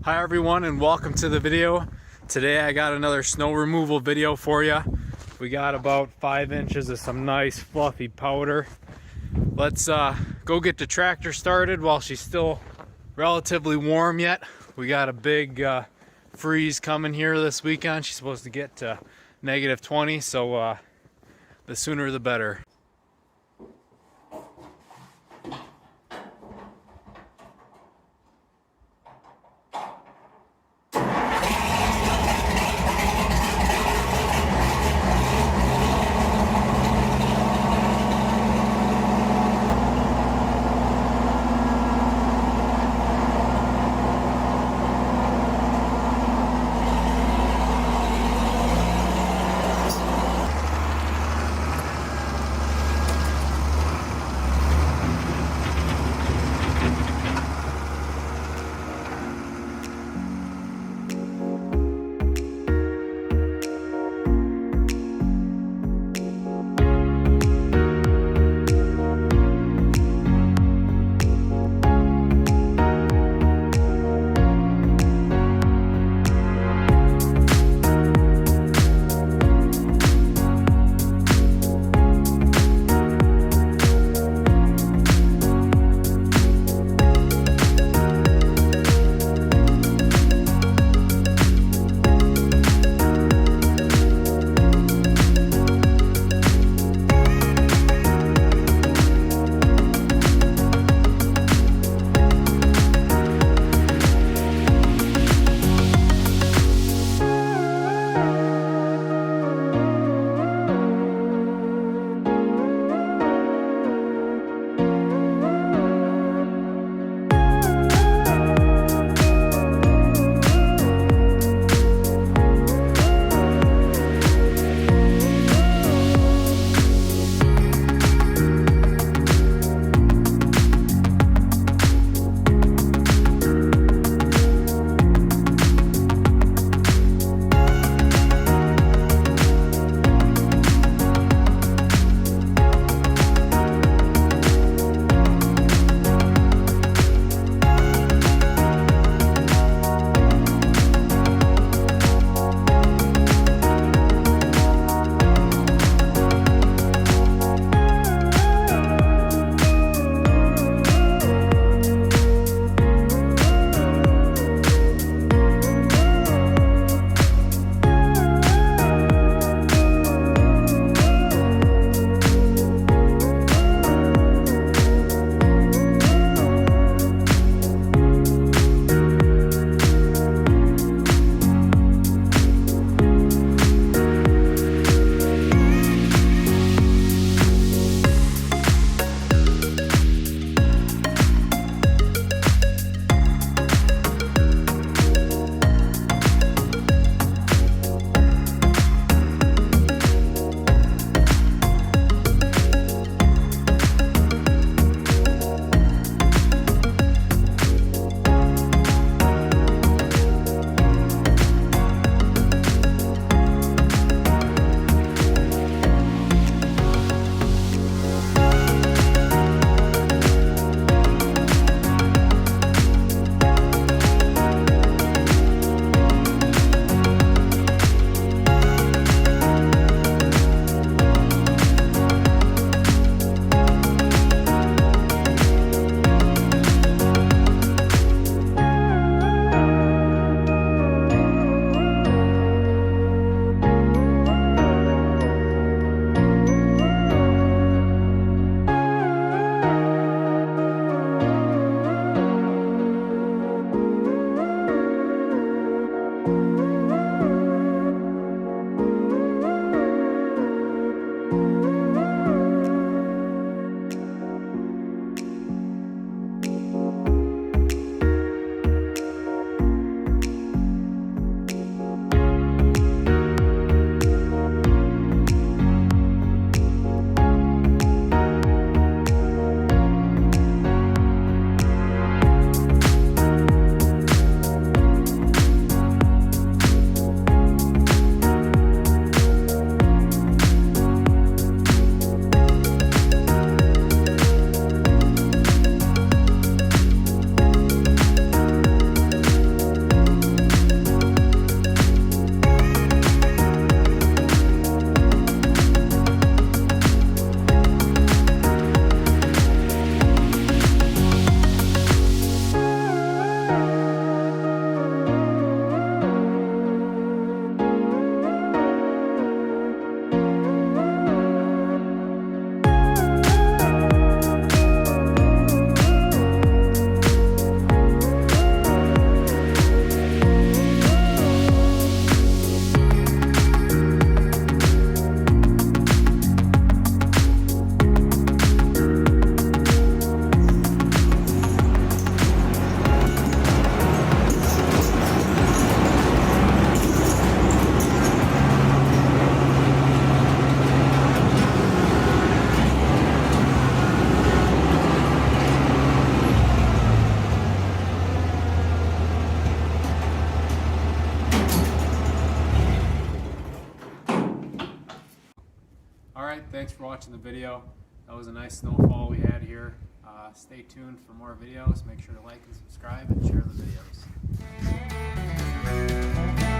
Hi everyone and welcome to the video. Today I got another snow removal video for you. We got about 5 inches of some nice fluffy powder. Let's go get the tractor started while she's still relatively warm yet. We got a big freeze coming here this weekend. She's supposed to get to -20, so the sooner the better. thanks for watching the video. That was a nice snowfall we had here. Stay tuned for more videos. Make sure to like and subscribe and share the videos.